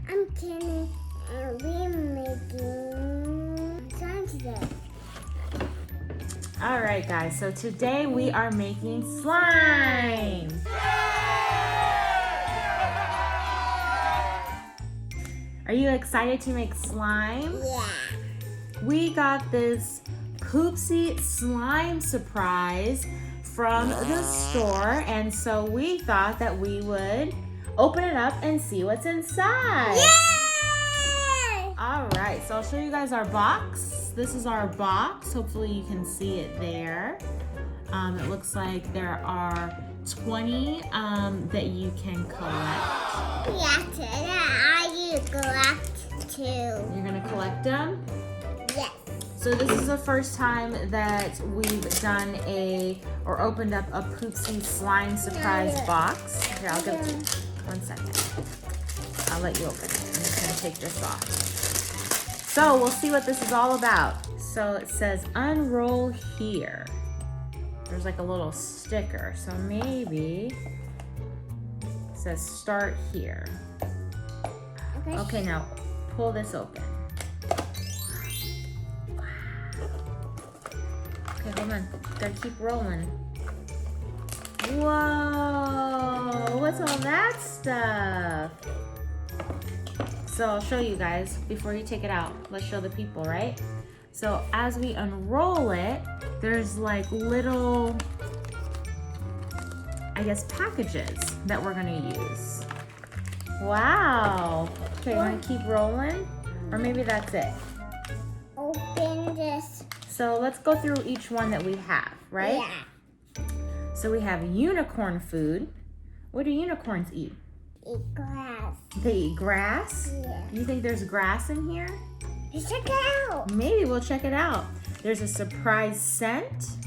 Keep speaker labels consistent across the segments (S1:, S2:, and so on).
S1: I'm Kinley, and we're making slime today.
S2: All right, guys, so today we are making slime. Are you excited to make slime?
S1: Yeah.
S2: We got this Poopsie Slime Surprise from the store, and so we thought that we would open it up and see what's inside.
S1: Yay!
S2: All right, so I'll show you guys our box. This is our box. Hopefully you can see it there. It looks like there are 20 that you can collect.
S1: Yeah, today I collect two.
S2: You're gonna collect them?
S1: Yes.
S2: So this is the first time that we've done or opened up a Poopsie Slime Surprise box. Here, I'll give it 1 second. I'll let you open it. I'm just gonna take this off. So we'll see what this is all about. So it says unroll here. There's like a little sticker. So maybe it says start here. Okay, now pull this open. Okay, hold on. Gotta keep rolling. Whoa! What's all that stuff? So I'll show you guys before you take it out. Let's show the people, right? So as we unroll it, there's like little, I guess, packages that we're gonna use. Wow. Okay, wanna keep rolling? Or maybe that's it.
S1: Open this.
S2: So let's go through each one that we have, right?
S1: Yeah.
S2: So we have unicorn food. What do unicorns eat?
S1: Eat grass.
S2: They eat grass?
S1: Yeah.
S2: You think there's grass in here?
S1: Let's check it out.
S2: Maybe we'll check it out. There's a surprise scent,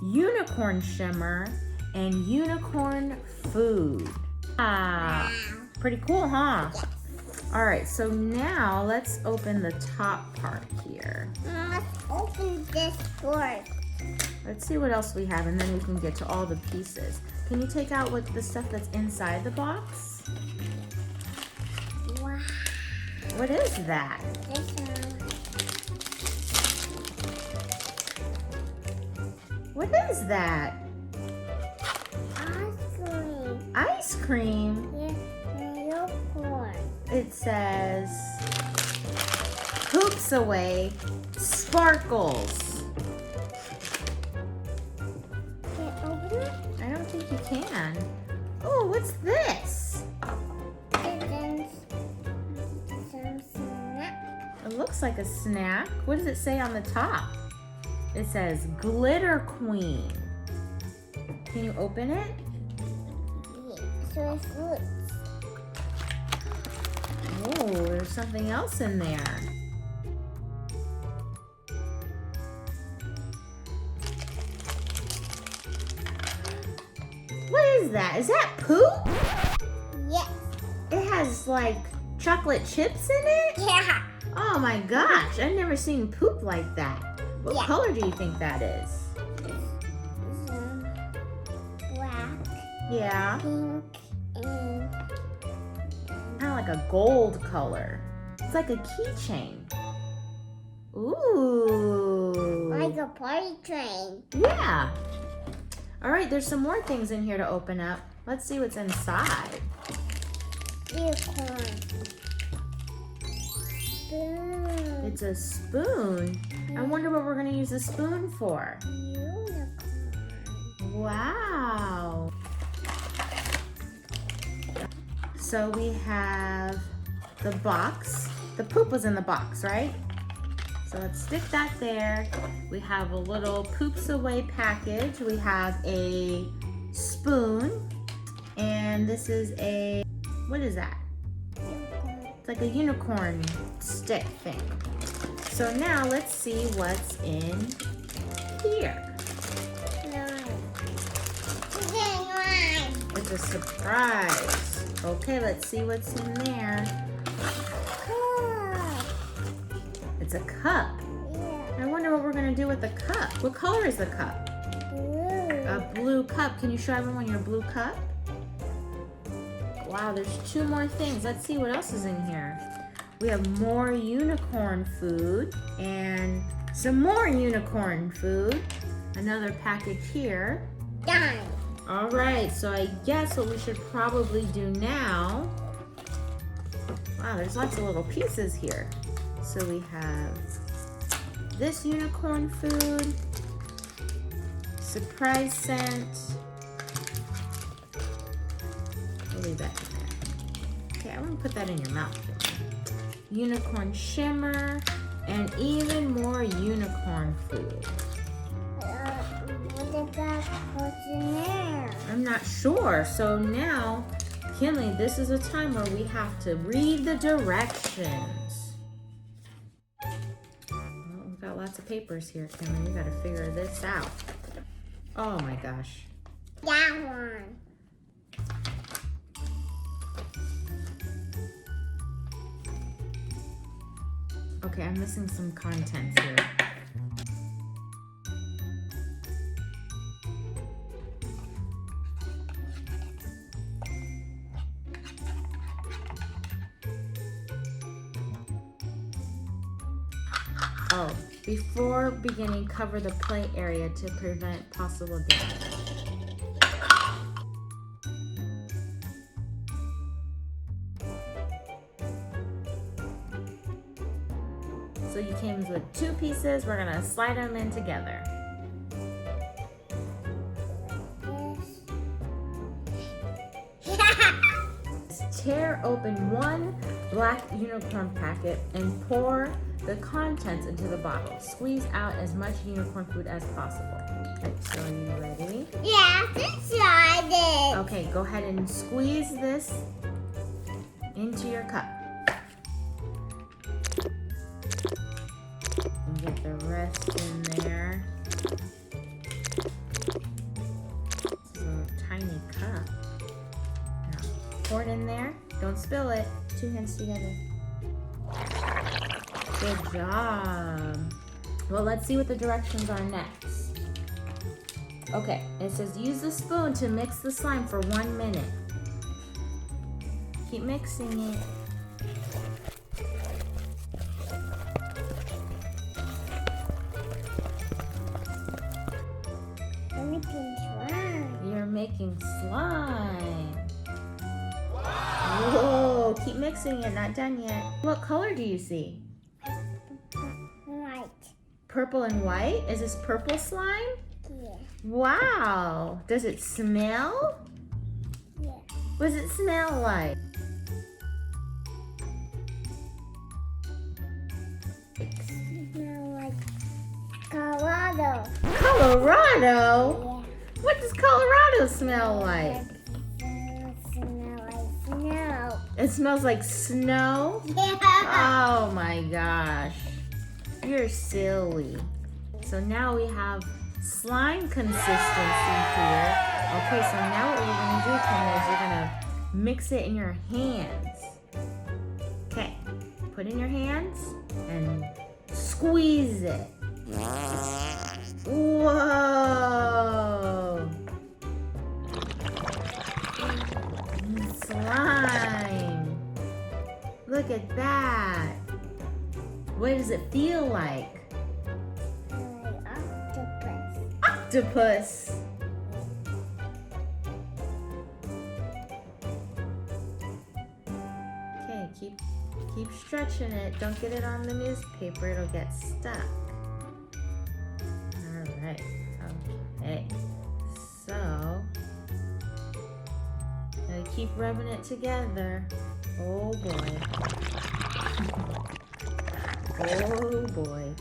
S2: unicorn shimmer, and unicorn food. Ah, pretty cool, huh?
S1: Yes.
S2: All right, so now let's open the top part here.
S1: Let's open this first.
S2: Let's see what else we have, and then we can get to all the pieces. Can you take out what the stuff that's inside the box?
S1: Wow.
S2: What is that?
S1: This one.
S2: What is that?
S1: Ice cream.
S2: Ice cream?
S1: Yeah, unicorn.
S2: It says, poops away, sparkles.
S1: Can I open it?
S2: I don't think you can. Oh, what's this?
S1: And then some snack.
S2: It looks like a snack. What does it say on the top? It says Glitter Queen. Can you open it?
S1: Yeah, so it's fruits.
S2: Oh, there's something else in there. What is that? Is that poop?
S1: Yes.
S2: It has like chocolate chips in it?
S1: Yeah.
S2: Oh my gosh, I've never seen poop like that. What
S1: Yeah.
S2: color do you think that is?
S1: Some black,
S2: Yeah,
S1: pink, and
S2: kind of like a gold color. It's like a keychain. Ooh.
S1: like a party train.
S2: Yeah. All right, there's some more things in here to open up. Let's see what's inside.
S1: Unicorn. Spoon.
S2: It's a spoon. I wonder what we're gonna use the spoon for.
S1: Unicorn.
S2: Wow. So we have the box. The poop was in the box, right? So let's stick that there. We have a little Poops Away package. We have a spoon. And this is a, what is that? It's like a unicorn stick thing. So now let's see what's in here. It's a surprise. Okay, let's see what's in there. It's a cup. I wonder what we're gonna do with the cup. What color is the cup?
S1: Blue.
S2: A blue cup. Can you show everyone your blue cup? Wow, there's 2 more things. Let's see what else is in here. We have more unicorn food and some more unicorn food. Another package here.
S1: Done.
S2: All right, so I guess what we should probably do now. Wow, there's lots of little pieces here. So we have this unicorn food, surprise scent. We'll leave that in there. Okay, I'm gonna put that in your mouth. Unicorn shimmer, and even more unicorn food.
S1: What about what's in there?
S2: I'm not sure. So now, Kinley, this is a time where we have to read the directions. Well, we've got lots of papers here, Kinley. We gotta figure this out. Oh my gosh.
S1: That one.
S2: Okay, I'm missing some contents here. Oh, before beginning, cover the play area to prevent possible damage. So you came with 2 pieces. We're gonna slide them in together. Tear open 1 black unicorn packet and pour the contents into the bottle. Squeeze out as much unicorn food as possible. Okay, so are you ready?
S1: Yeah, this tried it.
S2: Okay, go ahead and squeeze this into your cup. And get the rest in there. This is a tiny cup. Now, pour it in there. Don't spill it. 2 hands together. Good job. Well, let's see what the directions are next. Okay, it says use the spoon to mix the slime for 1 minute. Keep mixing it.
S1: I'm making slime.
S2: You're making slime. Whoa, keep mixing it, not done yet. What color do you see?
S1: Right.
S2: Purple and white? Is this purple slime?
S1: Yeah.
S2: Wow. Does it smell?
S1: Yeah.
S2: What does it smell like?
S1: Smell like Colorado.
S2: Colorado?
S1: Yeah.
S2: What does Colorado smell like?
S1: Smell like snow.
S2: It smells like snow?
S1: Yeah.
S2: Oh my gosh. You're silly. So now we have slime consistency here. Okay, so now what we're gonna do, Kinley, is we're gonna mix it in your hands. Okay, put it in your hands and squeeze it. Whoa! Slime. Look at that. What does it feel like?
S1: Octopus.
S2: Octopus. Okay, keep stretching it. Don't get it on the newspaper. It'll get stuck. All right. Okay. So, gotta keep rubbing it together. Oh boy. Oh boy.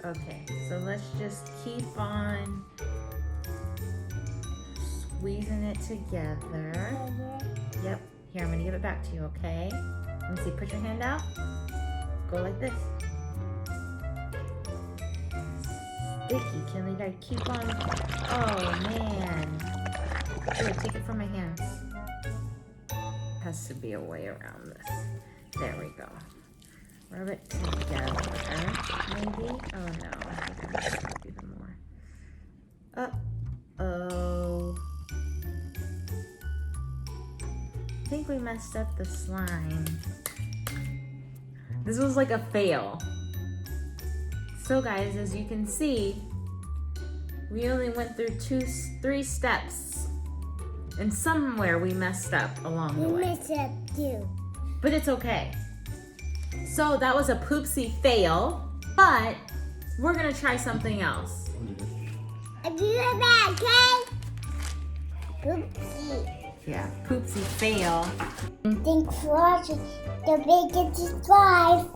S2: Okay, so let's just keep on squeezing it together. Yep. Here, I'm gonna give it back to you, okay? Let me see, put your hand out. Go like this. Sticky, Kinley, you gotta keep on. Oh man. Here, take it from my hands. Has to be a way around this. There we go. Rub it together, maybe? Oh no, I think I messed up even more. Uh-oh. think we messed up the slime. This was like a fail. So guys, as you can see, we only went through 3 steps. And somewhere we messed up along the
S1: You
S2: way.
S1: messed up too.
S2: But it's okay. So that was a Poopsie fail, but we're gonna try something else.
S1: I'll be right back, okay? Poopsie.
S2: Yeah, Poopsie fail.
S1: Thanks for watching. Don't forget to subscribe.